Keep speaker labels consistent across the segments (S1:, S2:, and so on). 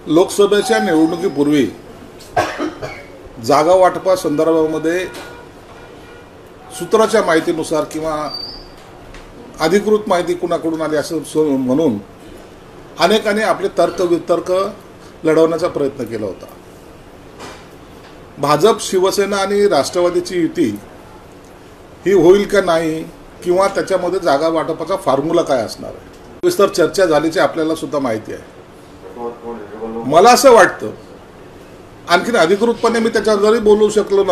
S1: लोकसभेच्या निवडणुकीपूर्वी जागा वाटपा संदर्भामध्ये सूत्राच्या माहितीनुसार किंवा अधिकृत माहिती कुणाकडून आली असं म्हणून अनेकांनी आपले तर्क लढवण्याचा प्रयत्न केला होता। भाजप, शिवसेना आणि राष्ट्रवादीची युती ही होईल का नाही किंवा त्याच्यामध्ये जागा वाटपाचा फॉर्म्युला काय असणार आहे विस्तार चर्चा झाल्याची आपल्याला सुद्धा माहिती आहे। मला असं वाटतं आणखीन अधिकृतपणे मी त्याच्यावर जरी बोलू शकलो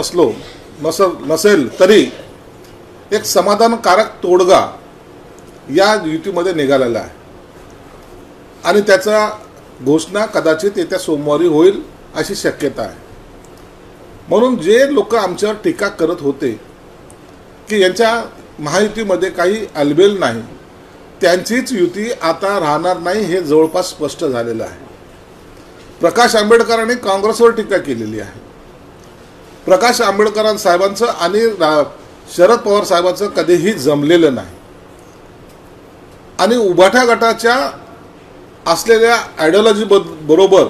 S1: नसेल तरी एक समाधानकारक तोडगा या युतीमध्ये निघालेला आहे आणि त्याचा घोषणा कदाचित येत्या सोमवारी होईल अशी शक्यता आहे। म्हणून जे लोक आमच्यावर टीका करत होते की यांच्या महायुतीमध्ये काही अलबेल नाही, त्यांचीच युती आता राहणार नाही हे जवळपास स्पष्ट झालेलं आहे। प्रकाश आंबेडकरांनी काँग्रेसवर टीका केलेली आहे। प्रकाश आंबेडकर साहेबांचं आणि शरद पवार साहेबांचं कधीही जमलेलं नाही आणि उभाठा गटाच्या असलेल्या आयडियोलॉजी बरोबर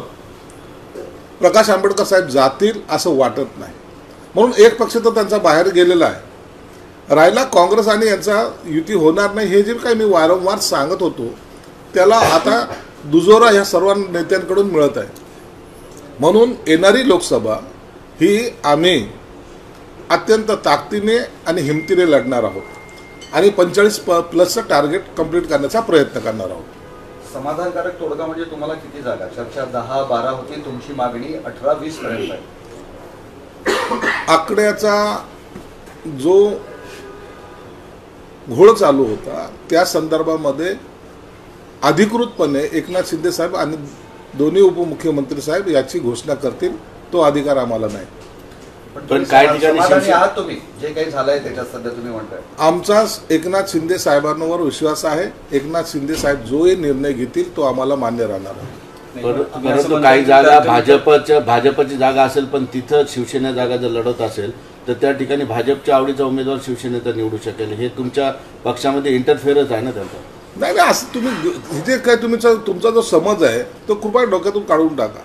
S1: प्रकाश आंबेडकर साहेब जातील असं वाटत नाही। म्हणून एक पक्ष तर त्यांचा बाहेर गेलेला आहे। राहिला काँग्रेस आणि यांचा युती होणार नाही हे जे काही मी वारंवार सांगत होतो त्याला आता दुजोरा ह्या सर्व नेत्यांकडून मिळत आहे। म्हणून येणारी लोकसभा ही आम्ही अत्यंत ताकदीने आणि हिमतीने लढणार आहोत आणि 45+ टार्गेट कंप्लीट करण्याचा प्रयत्न करणार आहोत।
S2: समाधानकारक तोडगा म्हणजे तुम्हाला किती जागा? चर्चा 10-12 होती, तुमची मागणी 18-20 पर्यंत आहे।
S1: आकड्याचा जो घोळ चालू होता त्या संदर्भामध्ये अधिकृतपणे एकनाथ शिंदे साहेब आणि दोन्ही उपमुख्यमंत्री साहेब याची घोषणा करतील, तो अधिकार आम्हाला नाही।
S2: पण काही ठिकाणी आहात तुम्ही जे काही झालंय त्याच्यात सध्या तुम्ही म्हणताय
S1: आमचा एकनाथ शिंदे साहेबांवर विश्वास आहे। एकनाथ शिंदे साहेब जो निर्णय घेतील तो आम्हाला मान्य राहणार आहे।
S3: परंतु काही जागा भाजपची जागा असेल पण तिथं शिवसेना जागा जर लढत असेल तर त्या ठिकाणी भाजपच्या आवडीचा उमेदवार शिवसेनेचा निवडू शकेल, हे तुमच्या पक्षामध्ये इंटरफेअरच आहे ना त्यांचा?
S1: नाही असं तुम्ही जे काय तुमचा जो समज आहे तो कृपया डोक्यातून काढून टाका।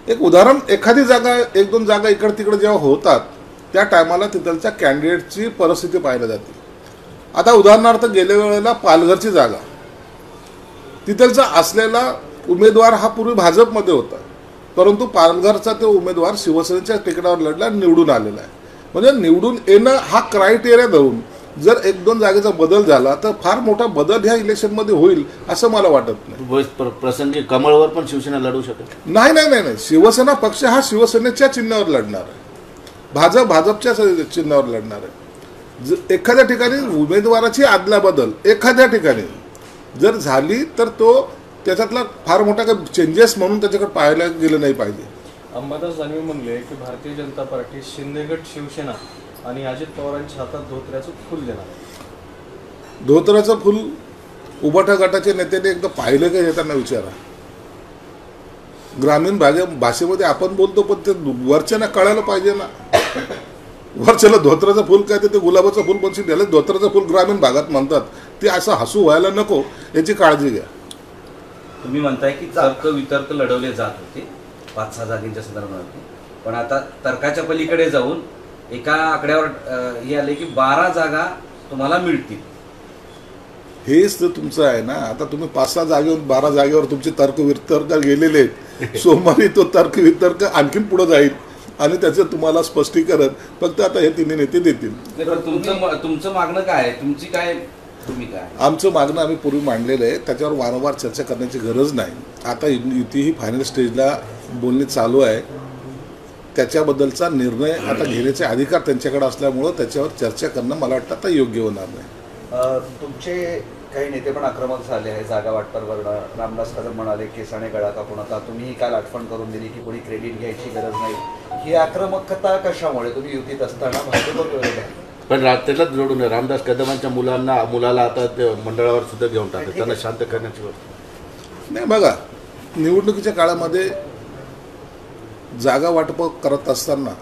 S1: एक उदाहरण, एखादी जागा 1-2 जागा इकडे तिकडे जेव्हा होतात त्या टायमाला तिथलच्या कॅन्डिडेटची परिस्थिती पाहायला जाते। आता उदाहरणार्थ गेल्या वेळेला पालघरची जागा, तिथलचा असलेला उमेदवार हा पूर्वी भाजपमध्ये होता परंतु पालघरचा तो उमेदवार शिवसेनेच्या तिकिटावर लढला, निवडून आलेला आहे। म्हणजे निवडून येणं हा क्रायटेरिया धरून जर 1-2 जागेचा बदल झाला तर फार मोठा बदल ह्या इलेक्शनमध्ये होईल असं मला वाटत नाही।
S3: प्रसंगी कमळवर पण शिवसेना लढू शकेल?
S1: नाही, शिवसेना पक्ष हा शिवसेनेच्या चिन्हावर लढणार आहे, भाजपच्या चिन्हावर लढणार आहे। एखाद्या ठिकाणी उमेदवाराची अदलाबदल एखाद्या ठिकाणी जर झाली तर तो त्याच्यातला फार मोठा काही चेंजेस म्हणून त्याच्याकडे पाहायला गेलं नाही पाहिजे।
S4: अंबादास दानवे म्हणले की भारतीय जनता पार्टी शिंदेगड शिवसेना आणि अजित पवारांच्या हातात धोत्र्याचं फुल देणार।
S1: धोत्र्याचं फुल उभाठा गटाच्या नेत्याने एकदा पाहिलं का हे त्यांना विचारा। ग्रामीण भाषेमध्ये आपण बोलतो पण ते वरच्याना कळायला पाहिजे ना। वरच्याला धोत्र्याचं फुल काय ते गुलाबाचं फुल पण त्याला धोत्र्याचं फुल ग्रामीण भागात म्हणतात, ते असं हसू व्हायला नको याची काळजी घ्या।
S5: तुम्ही म्हणताय की तर्क वितर्क लढवले जात होते 5-6 जागेच्या संदर्भात, पण आता तर्काच्या पलीकडे जाऊन एका आकड्यावर हे आले की 12 जागा तुम्हाला मिळतील।
S1: हेच तर तुमचं आहे ना। आता तुम्ही 5-6 जागेवर 12 जागेवर तुमचे तर्क वितर्क गेलेले आहेत। सोमवारी तो तर्क वितर्क आणखीन पुढे जाईल आणि त्याचं तुम्हाला स्पष्टीकरण फक्त आता हे तिन्ही नेते देतील।
S5: तुमचं मागणं काय आहे? तुमची काय भूमिका आहे?
S1: आमचं मागणं आम्ही पूर्वी मांडलेलं आहे, त्याच्यावर वारंवार चर्चा करण्याची गरज नाही। आता युती ही फायनल स्टेजला बोलणी चालू आहे, त्याच्याबद्दलचा निर्णय आता घेण्याचे अधिकार त्यांच्याकडे असल्यामुळं त्याच्यावर चर्चा करणं मला वाटतं आता योग्य होणार नाही।
S2: तुमचे काही नेते पण आक्रमक झाले आहे जागा वाटपावर। रामदास कदम म्हणाले केसाने गळा कापू नका, तुम्ही काल आठवण करून दिली की कोणी क्रेडिट घ्यायची गरज नाही। ही आक्रमकता कशामुळे? तुम्ही युतीत असताना भाजपवर विरोध आहे
S3: पण त्यालाच जोडून रामदास कदमांच्या मुलाला आता मंडळावर सुद्धा घेऊन टाकतात, त्यांना शांत करण्याची गोष्ट
S1: नाही। बघा, निवडणुकीच्या काळामध्ये जागा वाटप करत असताना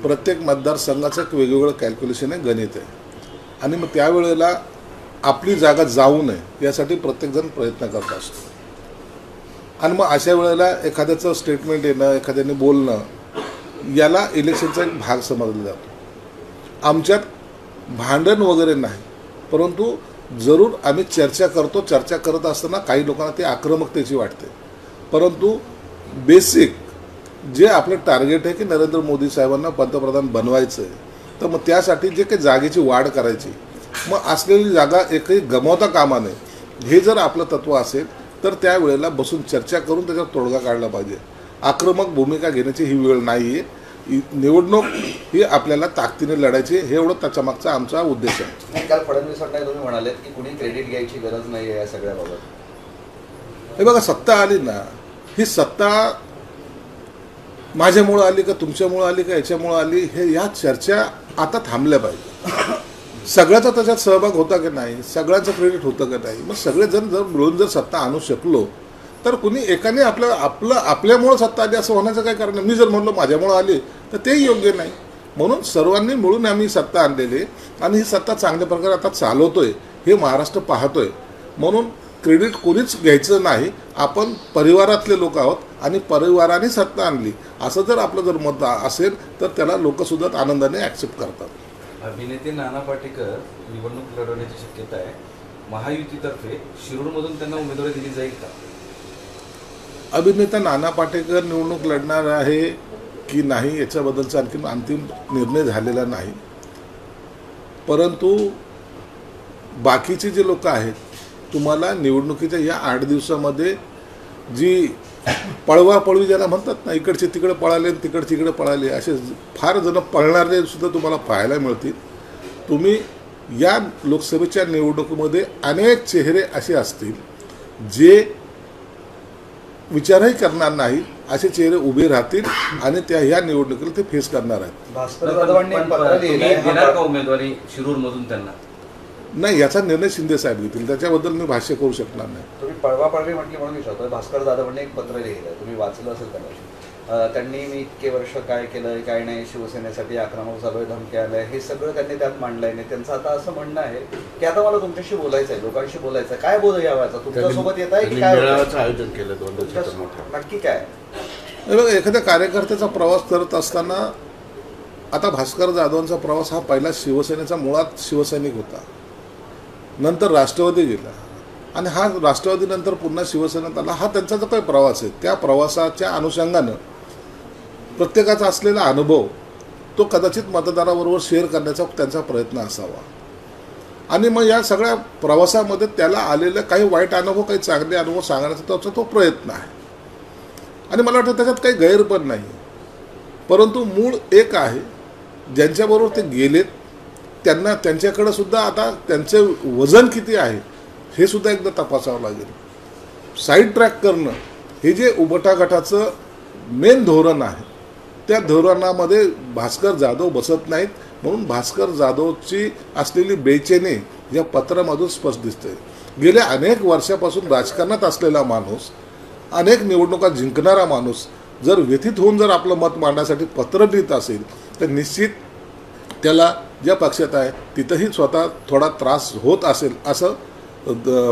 S1: प्रत्येक मतदारसंघाचं एक वेगवेगळं कॅल्क्युलेशन आहे, गणित आहे आणि मग त्यावेळेला आपली जागा जाऊ नये यासाठी प्रत्येकजण प्रयत्न करत असतो। आणि मग अशा वेळेला एखाद्याचं स्टेटमेंट येणं, एखाद्याने बोलणं याला इलेक्शनचा एक भाग समजला जातो. आमच्यात भांडण वगैरे नाही, परंतु जरूर आम्ही चर्चा करतो. चर्चा करत असताना काही लोकांना ती आक्रमकतेची वाटते, परंतु बेसिक जे आपलं टार्गेट आहे की नरेंद्र मोदी साहेबांना पंतप्रधान बनवायचं आहे, तर मग त्यासाठी जे काही जागेची वाढ करायची, मग असलेली जागा एकही गमावता कामा नये, हे जर आपलं तत्त्व असेल तर त्यावेळेला बसून चर्चा करून त्याच्यावर तोडगा काढला पाहिजे. आक्रमक भूमिका घेण्याची ही वेळ नाही आहे. निवडणूक ही आपल्याला ताकदीने लढायची, हे एवढं त्याच्यामागचा आमचा उद्देश आहे.
S2: नाही, काल फडणवीसांना तुम्ही म्हणालेत की कुणी क्रेडिट घ्यायची गरज नाही आहे या सगळ्याबाबत.
S1: हे बघा, सत्ता आली ना, ही सत्ता माझ्यामुळं आली का तुमच्यामुळं आली का याच्यामुळं आली, हे या चर्चा आता थांबल्या पाहिजे. सगळ्याचा त्याच्यात सहभाग होता की नाही, सगळ्यांचं क्रेडिट होतं का नाही, मग सगळेजण जर मिळून जर सत्ता आणू शकलो तर कुणी एकाने आपल्यामुळं सत्ता आली असं होण्याचं काय कारण नाही. मी जर म्हणलो माझ्यामुळं आली तर तेही योग्य नाही. म्हणून सर्वांनी मिळून आम्ही सत्ता आणलेली आणि ही सत्ता चांगल्या प्रकारे आता चालवतोय, हे महाराष्ट्र पाहतोय. म्हणून क्रेडिट कोणीच घ्यायचं नाही. आपण परिवारातले लोक आहोत आणि परिवाराने सत्ता आणली असं जर आपलं जर मत असेल तर त्याला लोकसुद्धा आनंदाने ॲक्सेप्ट करतात.
S5: अभिनेते नाना पाटेकर निवडणूक लढवण्याची शक्यता आहे. महायुतीतर्फे शिरूरमधून त्यांना उमेदवारी दिली जाईल का?
S1: अभिनेता नाना पाटेकर निवडणूक लढणार आहे की नाही याच्याबद्दलचा आणखी अंतिम निर्णय झालेला नाही, परंतु बाकीचे जे लोक आहेत, तुम्हाला निवडणुकीच्या या 8 दिवसामध्ये जी पळवापळवी ज्याला म्हणतात ना, इकडचे तिकडे पळाले तिकडचे इकडे पळाले, असे फार जण पळणारे सुद्धा तुम्हाला पाहायला मिळतील. तुम्ही या लोकसभेच्या निवडणुकीमध्ये अनेक चेहरे असे असतील जे विचारही करणार नाही, असे चेहरे उभे राहतील आणि त्या ह्या निवडणुकीला ते फेस करणार आहेत.
S2: भास्कर जाधवांनी एक पत्र लिहिलंय.
S5: देणार का उमेदवारी शिरूरमधून त्यांना?
S1: नाही, याचा निर्णय शिंदे साहेब घेतील, त्याच्याबद्दल मी भाष्य करू शकणार नाही.
S2: तुम्ही पळवापळवी म्हटली म्हणून विचारतोय. भास्कर जाधवांनी एक पत्र लिहिलंय, तुम्ही वाचलं असेल कदाचित. त्यांनी मी इतके वर्ष काय केलं काय नाही, शिवसेनेसाठी आक्रमक झालोय, धमकी आलंय, हे सगळं त्यांनी त्यात मांडलंय. नाही, त्यांचं आता असं म्हणणं आहे की आता मला तुमच्याशी बोलायचं आहे, लोकांशी बोलायचं आहे. काय बोलू यावायचा? तुमच्यासोबत येत आहे की काय
S3: मेळाव्याचं आयोजन केलं 2 दिवसाचं मोठं.
S2: नक्की काय?
S1: बघा, एखाद्या कार्यकर्त्याचा प्रवास करत असताना आता भास्कर जाधवांचा प्रवास हा पहिला शिवसेनेचा मुळात शिवसैनिक होता, नंतर राष्ट्रवादी गेला आणि हा राष्ट्रवादीनंतर पुन्हा शिवसेनेत आला. हा त्यांचा जो काही प्रवास आहे, त्या प्रवासाच्या अनुषंगानं प्रत्येकाचा असलेला अनुभव तो कदाचित मतदाराबरोबर शेअर करण्याचा त्यांचा प्रयत्न असावा. आणि मग या सगळ्या प्रवासामध्ये त्याला आलेले काही वाईट अनुभव, काही चांगले अनुभव सांगण्याचा त्याचा तो प्रयत्न आहे आणि मला वाटतं त्याच्यात काही गैर पण नाही. परंतु मूळ एक आहे, ज्यांच्याबरोबर ते गेलेत त्यांना त्यांच्याकडे सुद्धा आता त्यांचे वजन किती आहे हे सुद्धा एकदा तपासावं लागेल. साईड ट्रॅक करणं हे जे उबटा गटाचं मेन धोरण आहे, त्या धोरणामध्ये भास्कर जाधव बसत नाहीत. म्हणून भास्कर जाधवची असलेली बेचैनी या पत्रामधून स्पष्ट दिसते. गेल्या अनेक वर्षापासून राजकारणात असलेला माणूस, अनेक निवडणुका जिंकणारा माणूस जर व्यथित होऊन जर आपलं मत मांडण्यासाठी पत्र लिहित असेल तर निश्चित त्याला ज्या पक्षात आहे तिथंही स्वतः थोडा त्रास होत असेल असं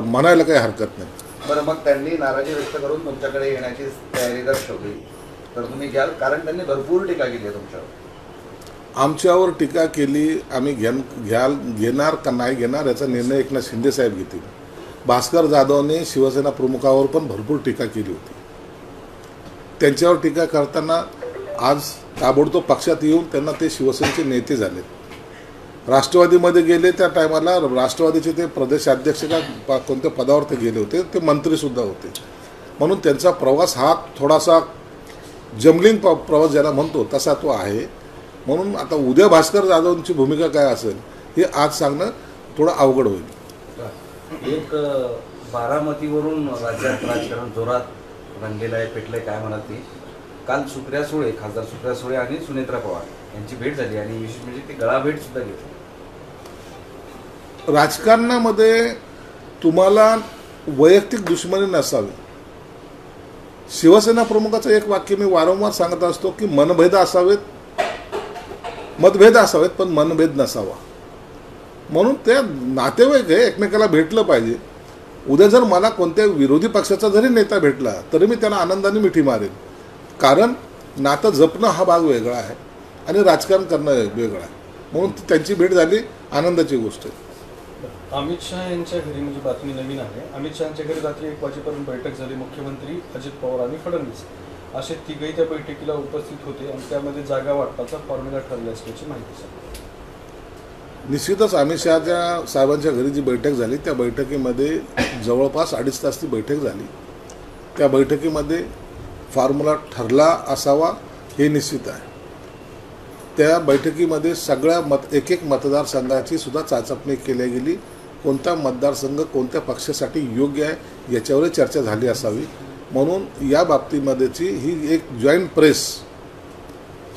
S1: म्हणायला काही हरकत नाही.
S2: बरं, मग त्यांनी नाराजी व्यक्त करून तुमच्याकडे येण्याची तयारी दर्शवली तर तुम्ही घ्याल? कारण त्यांनी भरपूर टीका केली आहे तुमच्यावर.
S1: आमच्यावर टीका केली, आम्ही घेणार का नाही घेणार याचा निर्णय एकनाथ शिंदे साहेब घेतील. भास्कर जाधवने शिवसेना प्रमुखावर पण भरपूर टीका केली होती. त्यांच्यावर टीका करताना आज ताबडतोब पक्षात येऊन त्यांना ते शिवसेनेचे नेते झाले. राष्ट्रवादीमध्ये गेले त्या टायमाला राष्ट्रवादीचे ते प्रदेशाध्यक्ष का कोणत्या पदावर ते गेले होते, ते मंत्रीसुद्धा होते. म्हणून त्यांचा प्रवास हा थोडासा जमलिंग प्रवास ज्याला म्हणतो तसा तो आहे. म्हणून आता उद्या भास्कर जाधवांची भूमिका काय असेल हे आज सांगणं थोडं अवघड होईल.
S5: एक बारामतीवरून राज्यात राजकारण जोरात रंगलेलं आहे, पेटलंय, काय म्हणाल ते? काल सुप्रिया सुळे, खासदार सुप्रिया सुळे आणि सुनेत्रा पवार यांची भेट झाली आणि विशेष म्हणजे ती गळाभेट सुद्धा घेतली.
S1: राजकारणामध्ये तुम्हाला वैयक्तिक दुश्मनी नसावी. शिवसेना प्रमुखाचं एक वाक्य मी वारंवार सांगत असतो की मतभेद असावेत पण मनभेद नसावा. म्हणून त्या नातेवाईक आहे, एकमेकाला भेटलं पाहिजे. उद्या जर मला कोणत्या विरोधी पक्षाचा जरी नेता भेटला तरी मी त्याला आनंदाने मिठी मारेन, कारण नातं जपणं हा भाग वेगळा आहे आणि राजकारण करणं वेगळं आहे. म्हणून त्यांची भेट झाली, आनंदाची गोष्ट आहे.
S4: अमित शहा यांच्या घरी, म्हणजे बातमी नवीन आहे, अमित शहाच्या घरी रात्री 1 वाजेपर्यंत बैठक झाली. मुख्यमंत्री अजित पवार आणि फडणवीस असे तिघही त्या बैठकीला उपस्थित होते आणि त्यामध्ये जागा वाटपाचा फॉर्म्युला ठरला असल्याची माहिती सांगितली.
S1: निश्चितच अमित शहाच्या साहेबांच्या घरी जी बैठक झाली त्या बैठकीमध्ये जवळपास 2.5 तास ती बैठक झाली. त्या बैठकीमध्ये फॉर्म्युला ठरला असावा हे निश्चित आहे. त्या बैठकीमध्ये सगळ्या एक एक मतदारसंघाची सुद्धा चाचपणी केली गेली. कोणता मतदारसंघ कोणत्या पक्षासाठी योग्य आहे याच्यावर चर्चा झाली असावी. म्हणून या बाबतीमध्येची ही एक जॉईंट प्रेस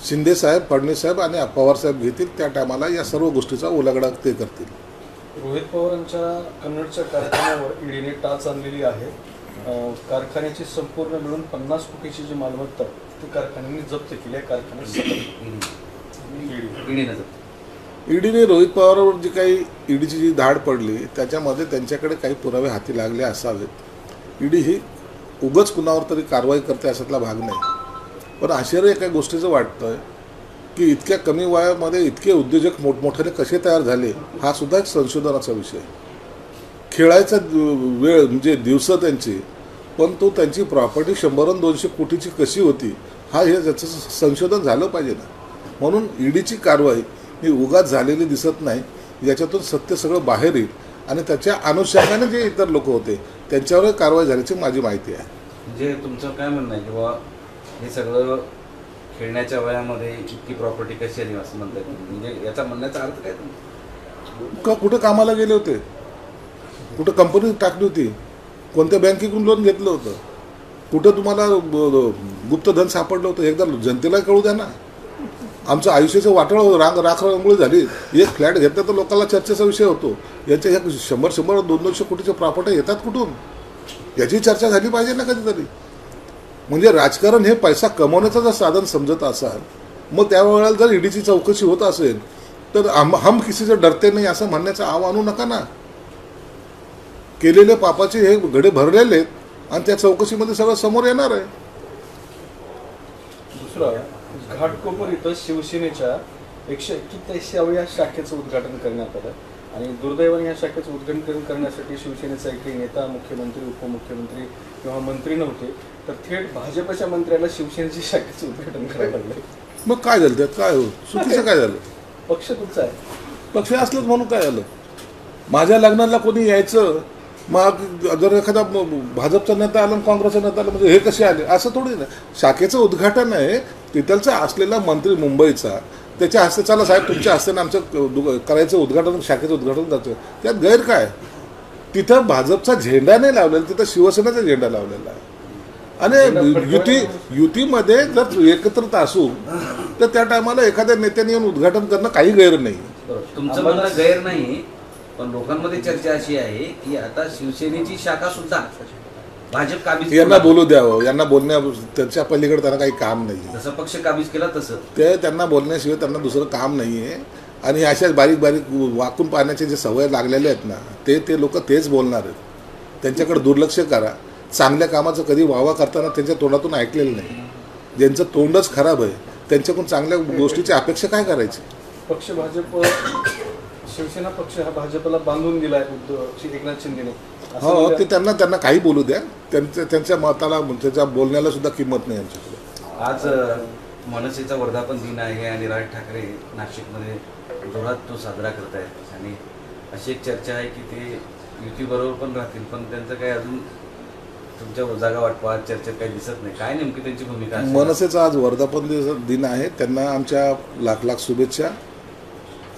S1: शिंदेसाहेब, फडणवीससाहेब आणि पवारसाहेब घेतील. त्या टायमाला या सर्व गोष्टीचा उलगडा ते करतील.
S4: रोहित पवारांच्या कन्नडच्या कारखान्यावर ईडीने टाच आणलेली आहे. कारखान्याची संपूर्ण मिळून 50 कोटीची जी मालमत्ता ती कारखान्यांनी जप्त केली आहे. कारखान्यात
S1: ईडीने रोहित पवारांवर जी काही ईडीची जी धाड पडली त्याच्यामध्ये त्यांच्याकडे काही पुरावे हाती लागले असावेत. ईडी ही उगाच कुणावर तरी कारवाई करते अशातला भाग नाही. पण आश्चर्य एका गोष्टीचं वाटतं की इतक्या कमी वयामध्ये इतके उद्योजक मोठमोठ्याने कसे तयार झाले हा सुद्धा एक संशोधनाचा विषय. खेळायचा वेळ म्हणजे दिवस त्यांची, पण तो त्यांची प्रॉपर्टी 100-200 कोटीची कशी होती हे त्याचं संशोधन झालं पाहिजे ना. म्हणून ईडीची कारवाई ही उगाच झालेली दिसत नाही. याच्यातून सत्य सगळं बाहेर येईल आणि त्याच्या अनुषंगाने जे इतर लोक होते त्यांच्यावर कारवाई झाल्याची माझी माहिती आहे.
S5: म्हणजे तुमचं काय म्हणणं आहे की बाबा हे सगळं खेळण्याच्या वयामध्ये इतकी प्रॉपर्टी कशी आली असं म्हणतात, म्हणजे याचा म्हणण्याचा अर्थ काय
S1: का कुठं कामाला गेले होते, कुठं कंपनी टाकली होती, कोणत्या बँकेकडून लोन घेतलं होतं, कुठं तुम्हाला गुप्तधन सापडलं होतं, एकदा जनतेला कळू द्या ना. आमचं आयुष्याचं वाटळ राखरांगोळी झाली. एक फ्लॅट घेतला तर लोकांना चर्चेचा विषय होतो. याच्या ह्या 100-200 कोटीच्या प्रॉपर्ट्या येतात कुठून याची चर्चा झाली पाहिजे ना कधीतरी. म्हणजे राजकारण हे पैसा कमवण्याचं जर साधन समजत असाल मग त्यावेळेला जर ईडीची चौकशी होत असेल तर हम किसीचे डरते नाही असं म्हणण्याचं आव आणू नका ना. केलेले पापाचे हे घडे भरलेले आहेत आणि त्या चौकशीमध्ये सगळं समोर येणार आहे.
S4: दुसरं, घाटकोपर इथं शिवसेनेच्या 141व्या शाखेचं उद्घाटन करण्यात आलं आणि दुर्दैवाने या शाखेचं उद्घाटन करण्यासाठी शिवसेनेचा एकही नेता, मुख्यमंत्री, उपमुख्यमंत्री किंवा मंत्री नव्हते, तर थेट भाजपच्या मंत्र्याला शिवसेनेच्या शाखेचं उद्घाटन करायला लागलं.
S1: मग काय झालं त्यात, काय चुकीचं काय झालं?
S4: पक्ष तुमचा आहे,
S1: पक्ष असलंच म्हणून काय झालं? माझ्या लग्नाला कोणी यायचं, मग जर एखादा भाजपचा नेता आला काँग्रेसचा नेता आला म्हणजे हे कसे आले असं थोडी ना. शाखेचं उद्घाटन आहे, तिथलचा असलेला मंत्री मुंबईचा त्याच्या हस्ते, चला साहेब तुमच्या हस्ते आमचं करायचं उद्घाटन, शाखेचं उद्घाटन जातं, त्यात गैर काय? तिथं भाजपचा झेंडा नाही लावलेला, तिथं शिवसेनेचा झेंडा लावलेला आहे. आणि युतीमध्ये जर एकत्रित असू तर त्या टायमाला एखाद्या नेत्याने येऊन उद्घाटन करणं काही गैर नाही.
S5: तुमचं म्हणणं गैर नाही, पण लोकांमध्ये चर्चा अशी आहे की आता शिवसेनेची शाखा सुद्धा भाजप काबीज,
S1: यांना बोलू द्यावं, यांना बोलण्या त्याच्या पलीकडे त्यांना काही काम नाही.
S5: जसं पक्ष काबीज केला तसं
S1: ते त्यांना बोलण्याशिवाय त्यांना दुसरं काम नाही आहे. आणि अशा बारीक बारीक वाकून पाहण्याचे जे सवय लागलेले आहेत ना ते लोक तेच बोलणार आहेत. त्यांच्याकडे दुर्लक्ष करा. चांगल्या कामाचं कधी वावा करताना त्यांच्या तोंडातून ऐकलेलं नाही. ज्यांचं तोंडच खराब आहे त्यांच्याकडून चांगल्या गोष्टीची अपेक्षा काय करायची?
S4: पक्ष भाजप, शिवसेना पक्ष हा भाजपला बांधून दिलाय एकनाथ शिंदेने.
S1: हो, ते त्यांना काही बोलू द्या. त्यांच्या मताला, त्यांच्या बोलण्याला सुद्धा किंमत नाही यांच्याकडे.
S5: आज मनसेचा वर्धापन दिन आहे आणि राज ठाकरे नाशिकमध्ये जोरात तो साजरा करत आहेत आणि अशी एक चर्चा आहे की ते युतीबरोबर पण राहतील, पण त्यांचं काही अजून तुमच्या जागा वाटपात चर्चेत काही दिसत नाही. काय नेमकी त्यांची भूमिका आहे?
S1: मनसेचा आज वर्धापन दिन आहे, त्यांना आमच्या लाख लाख शुभेच्छा.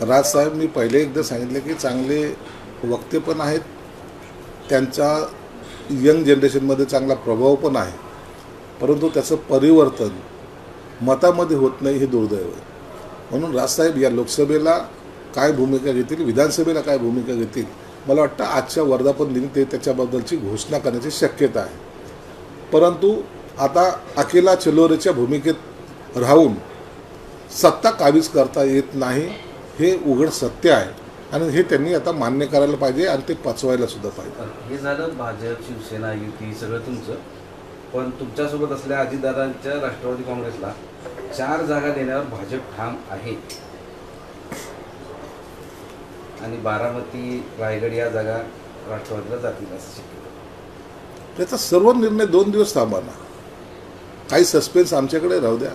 S1: राजसाहेब, मी पहिले एकदा सांगितले की चांगले वक्ते पण आहेत, त्यांचा यंग जनरेशनमध्ये चांगला प्रभाव पण आहे, परंतु त्याचं परिवर्तन मतामध्ये होत नाही हे दुर्दैव आहे. म्हणून राजसाहेब या लोकसभेला काय भूमिका घेतील, विधानसभेला काय भूमिका घेतील, मला वाटतं आजच्या वर्धापन दिनी ते त्याच्याबद्दलची घोषणा करण्याची शक्यता आहे. परंतु आता अकेला चिलोरेच्या भूमिकेत राहून सत्ता काबीज करता येत नाही हे उघड सत्य आहे. आणि हे त्यांनी आता मान्य करायला पाहिजे आणि ते पचवायला सुद्धा पाहिजे.
S5: हे झालं भाजप, शिवसेना, युती सगळं तुमचं. पण तुमच्यासोबत असलेल्या अजितदादांच्या राष्ट्रवादी काँग्रेसला 4 जागा देण्यावर भाजप ठाम आहे आणि बारामती, रायगड या जागा राष्ट्रवादीला जातील असं शक्यता.
S1: त्याचा सर्व निर्णय 2 दिवस थांबा ना, काही सस्पेन्स आमच्याकडे राहू द्या.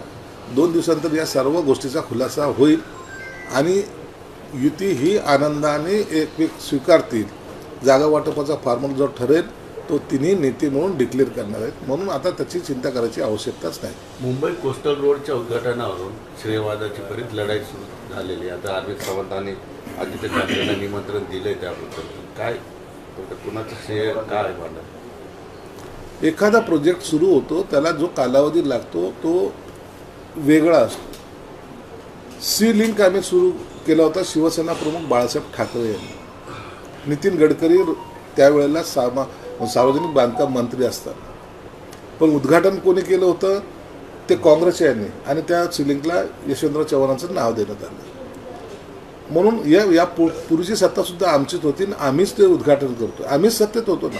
S1: 2 दिवसांतर या सर्व गोष्टीचा खुलासा होईल आणि युती ही आनंदाने एक स्वीकारतील. जागा वाटपाचा फॉर्म्युला जो ठरेल तो तिन्ही नेते म्हणून डिक्लेअर करणार आहेत, म्हणून आता त्याची चिंता करायची आवश्यकताच नाही.
S3: मुंबई कोस्टल रोडच्या उद्घाटनावरून श्रेयवादाची बरीच लढाई सुरू झालेली आहे. आता अरविंद सावंतांनी आदित्य ठाकरेंना निमंत्रण दिलंय, त्याबद्दल काय कुणाचं श्रेय काय भांडण?
S1: एखादा प्रोजेक्ट सुरू होतो त्याला जो कालावधी लागतो तो वेगळा असतो. सी लिंक आम्ही सुरू केला होता शिवसेना प्रमुख बाळासाहेब ठाकरे यांनी. नितीन गडकरी त्यावेळेला सार्वजनिक बांधकाम मंत्री असतात, पण उद्घाटन कोणी केलं होतं ते काँग्रेसच्या यांनी आणि त्या सी लिंकला यशवंतराव चव्हाणांचं नाव देण्यात आलं. म्हणून या पूर्वीची सत्तासुद्धा आमचीच होती आणि आम्हीच ते उद्घाटन करतो. आम्हीच सत्तेत होतो ना,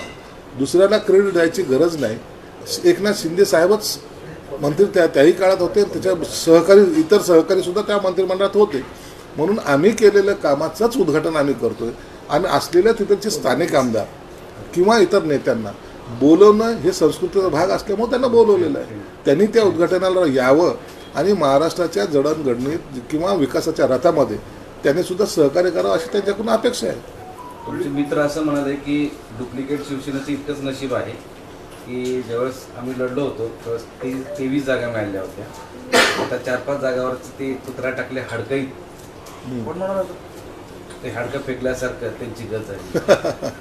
S1: दुसऱ्याला क्रेडिट द्यायची गरज नाही. एकनाथ शिंदे साहेबच मंत्री त्याही काळात होते, त्याच्या इतर सहकारीसुद्धा त्या मंत्रिमंडळात होते. म्हणून आम्ही केलेल्या कामाचंच उद्घाटन आम्ही करतोय आणि असलेल्या तिथलचे स्थानिक आमदार किंवा इतर नेत्यांना बोलवणं हे संस्कृतीचा भाग असल्यामुळे त्यांना बोलवलेलं आहे. त्यांनी त्या उद्घाटनाला यावं आणि महाराष्ट्राच्या जडणघडणीत किंवा विकासाच्या रथामध्ये त्यांनी सुद्धा सहकार्य करावं अशी त्यांच्याकडून अपेक्षा आहे.
S5: तुमचे मित्र असं म्हणाले की डुप्लिकेट शिवसेनेचं इतकंच नशीब आहे की ज्यावेळेस आम्ही लढलो होतो त्यावेळेस 23 जागा मिळाल्या होत्या, आता 4-5 जागावरच ते कुत्रा टाकले हाडकं. कोण म्हणाल ते हाडकं फेकल्यासारखं त्यांची गत आहे.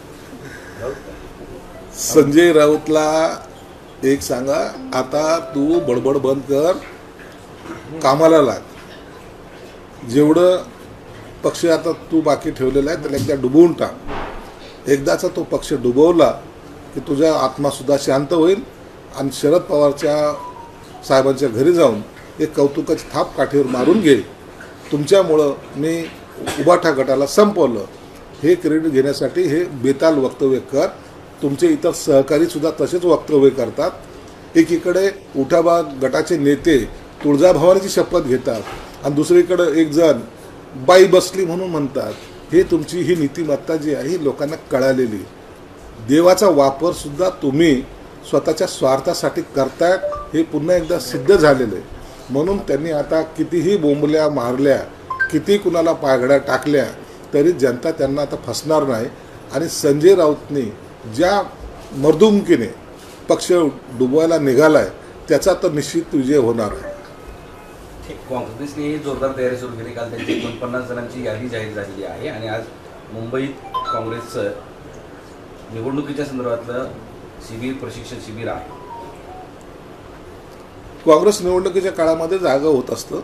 S1: संजय राऊतला एक सांगा, आता तू बडबड बंद कर, कामाला लाग. जेवढं पक्ष आता तू बाकी ठेवलेला आहे त्याला एकदा डुबवून टाक. एकदाचा तो पक्ष डुबवला की तुझा आत्मासुद्धा शांत होईल आणि शरद पवारच्या साहेबांच्या घरी जाऊन एक कौतुकाची थाप काठीवर मारून घे. तुमच्यामुळं मी उबाठा गटाला संपवलं हे क्रेडिट घेण्यासाठी हे बेताल वक्तव्य कर. तुमचे इतर सहकारीसुद्धा तसेच वक्तव्य करतात. एकीकडे उठावा गटाचे नेते तुळजाभवानीची शपथ घेतात आणि दुसरीकडे एक जण बाई बसली म्हणून म्हणतात. हे तुमची ही नीतिमत्ता जी आहे ही लोकांना कळालेली. देवाचा वापर सुद्धा तुम्ही स्वतःच्या स्वार्थासाठी करतायत हे पुन्हा एकदा सिद्ध झालेलं आहे. म्हणून त्यांनी आता कितीही बोंबल्या मारल्या, किती कुणाला पायघड्या टाकल्या तरी जनता त्यांना आता फसणार नाही. आणि संजय राऊतनी ज्या मर्दुमकीने पक्ष डुबवायला निघालाय त्याचा तर निश्चित विजय होणार आहे.
S5: काँग्रेसने ही जोरदार तयारी सुरू केली. काल त्यांची 49 जणांची यादी जाहीर झालेली आहे आणि आज मुंबईत काँग्रेसचं निवडणुकीच्या संदर्भातलं शिबिर, प्रशिक्षण शिबिर आहे.
S1: काँग्रेस निवडणुकीच्या काळामध्ये जागा होत असतं.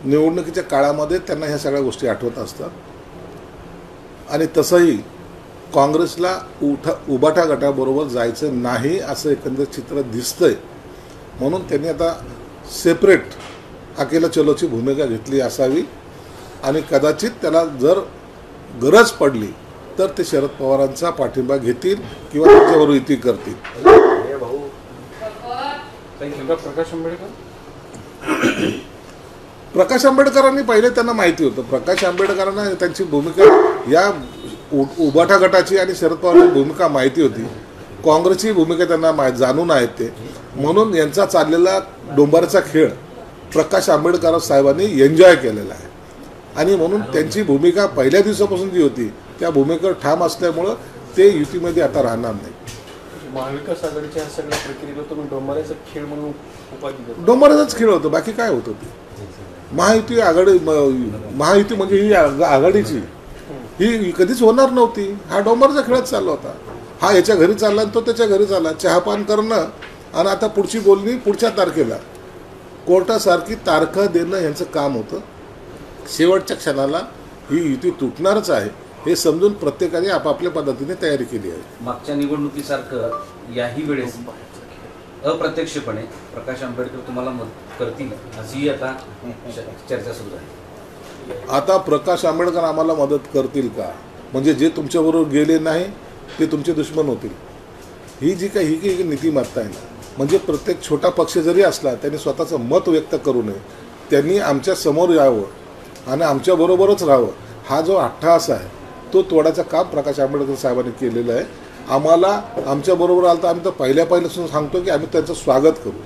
S1: निवडणुकीच्या काळामध्ये त्यांना ह्या सगळ्या गोष्टी आठवत असतात आणि तसंही काँग्रेसला उबाठा गटाबरोबर जायचं नाही असं एकंदर चित्र दिसतंय. म्हणून त्यांनी आता सेपरेट अकेला चलोची भूमिका घेतली असावी आणि कदाचित त्याला जर गरज पडली तर ते शरद पवारांचा पाठिंबा घेतील किंवा त्यांच्याबरोबर युती करतील. प्रकाश आंबेडकरांनी पहिले त्यांना माहिती होतं. प्रकाश आंबेडकरांना त्यांची भूमिका या उबाठा गटाची आणि शरद पवारांची भूमिका माहिती होती. काँग्रेसची भूमिका त्यांना जाणून आहेत ते. म्हणून यांचा चाललेला डोंबाराचा खेळ प्रकाश आंबेडकर साहेबांनी एन्जॉय केलेला आहे आणि म्हणून त्यांची भूमिका पहिल्या दिवसापासून जी होती त्या भूमिकेवर ठाम असल्यामुळं ते युतीमध्ये आता राहणार नाही.
S4: महाविकास आघाडीच्या ह्या सगळ्या प्रक्रियेला तुम्ही डोंबाऱ्याचा खेळ म्हणून उपाधी देता.
S1: डोंबाराचाच खेळ होतं, बाकी काय होतं ते. महायुती म्हणजे ही आघाडीची ही कधीच होणार नव्हती. हा डोंबाराचा खेळच चालला होता. हा याच्या घरी चालला आणि तो त्याच्या घरी चालला, चहापान करणं आणि आता पुढची बोलणी पुढच्या तारखेला. कोर्टासारखी तारखा देणं यांचं काम होतं. शेवटच्या क्षणाला ही युती तुटणारच आहे हे समजून प्रत्येकाने आपापल्या पद्धतीने तयारी केली आहे.
S5: मागच्या निवडणुकीसारखं याही वेळेस अप्रत्यक्षपणे प्रकाश आंबेडकर तुम्हाला मदत करतील अशी आता चर्चा सुरू आहे.
S1: आता प्रकाश आंबेडकर आम्हाला मदत करतील का? म्हणजे जे तुमच्याबरोबर गेले नाही ते तुमचे दुश्मन होतील. ही जी काही ही नीतिमत्ता आहे ना, म्हणजे प्रत्येक छोटा पक्ष जरी असला त्यांनी स्वतःचं मत व्यक्त करू नये, त्यांनी आमच्या समोर यावं आणि आमच्याबरोबरच राहावं. हा जो अट्टहास आहे तो तोडायचं काम प्रकाश आंबेडकर साहेबांनी केलेलं आहे. आम्हाला आमच्याबरोबर आलं तर आम्ही तर पहिल्यापासून सांगतो की आम्ही त्यांचं स्वागत करू,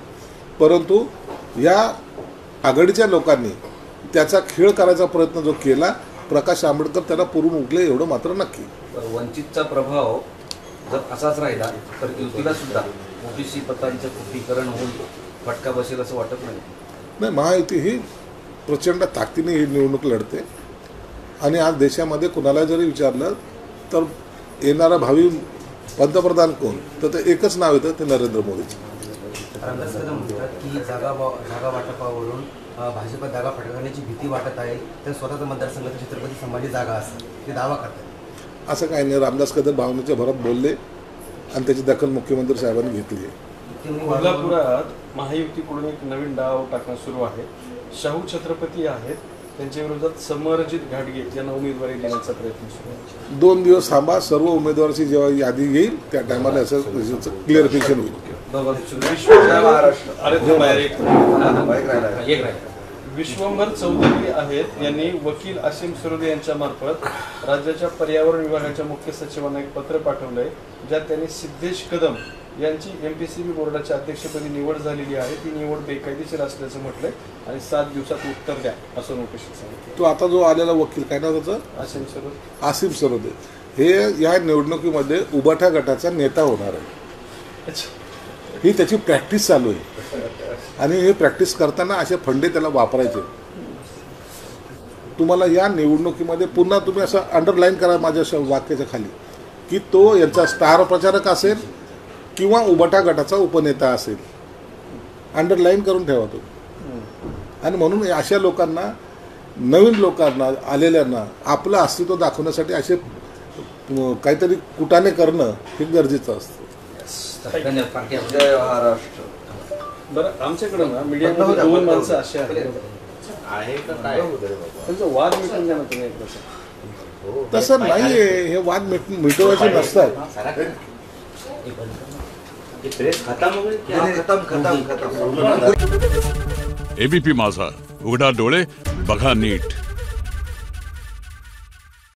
S1: परंतु या आघाडीच्या लोकांनी त्याचा खेळ करायचा प्रयत्न जो केला, प्रकाश आंबेडकर त्याला पुरून उठले एवढं मात्र नक्की.
S5: वंचितचा प्रभाव जर असाच राहिला तर युतीला सुद्धा ओबीसी पदांचं फुटीकरण होऊन फटका बसेल असं वाटत नाही.
S1: महायुती ही प्रचंड ताकदीने ही निवडणूक लढते आणि आज देशामध्ये कुणाला जरी विचारलं तर येणारा भावी पंतप्रधान कोण, तर ते एकच नाव येतं, ते नरेंद्र मोदीचं.
S6: रामदास कदम म्हणतात की जागा वाटपावरून भाजपात जागा फटकारण्याची भीती वाटत आहे, तर स्वतःचा मतदारसंघ छत्रपती संभाजी जागा असेल ते दावा करतात.
S1: असं काही नाही. रामदास कदम भावनेच्या भरात बोलले आणि त्याची दखल मुख्यमंत्री साहेबांनी घेतली आहे.
S4: कोल्हापुरात महायुतीकडून एक नवीन डाव टाकणं सुरू आहे. शाहू छत्रपती आहेत, त्यांच्या विरोधात समरजित घाटगे यांना उमेदवारी देण्याचा प्रयत्न सुरू आहे.
S1: 2 दिवस थांबा, सर्व उमेदवाराची जेव्हा यादी येईल त्या टायमाला असं क्लिअरिफिकेशन होईल.
S4: विश्वंभर चौधरी आहेत यांनी वकील असीम सरोदे यांच्या मार्फत राज्याच्या पर्यावरण विभागाच्या मुख्य सचिवांना एक पत्र पाठवलंय, ज्यात त्यांनी सिद्धेश कदम यांची MPCB बोर्डाच्या अध्यक्षपदी निवड झालेली आहे, ती निवड बेकायदेशीर असल्याचं म्हटलंय आणि 7 दिवसात उत्तर द्या असं नोटिस सांगितलं.
S1: तो आता जो आलेला वकील काय नाव त्याचं,
S4: असीम सरोदे,
S1: आसिफ सरोदे, हे या निवडणुकीमध्ये उबाठा गटाचा नेता होणार आहे. ही त्याची प्रॅक्टिस चालू आहे आणि हे प्रॅक्टिस करताना असे फंडे त्याला वापरायचे. तुम्हाला या निवडणुकीमध्ये पुन्हा तुम्ही असं अंडरलाईन करा माझ्या वाक्याच्या खाली की तो यांचा स्टार प्रचारक असेल किंवा उबाटा गटाचा उपनेता असेल. अंडरलाईन करून ठेवा तो. आणि म्हणून अशा लोकांना, नवीन लोकांना आलेल्यांना आपलं अस्तित्व दाखवण्यासाठी असे काहीतरी कुटाने करणं हे गरजेचं असतं.
S5: धन्यवाद.
S2: जय महाराष्ट्र.
S4: बरं, आमच्याकडे ना मीडियामध्ये 2 माणसं असे आहेत,
S3: आहे का काय?
S4: त्यांचा वाद मिटून द्या ना तुम्ही एकदा.
S1: तसं नाहीये. हे वाद मिटवायचे नसतात.
S2: खतम.
S7: एबीपी माझा, उघडा डोळे बघा नीट.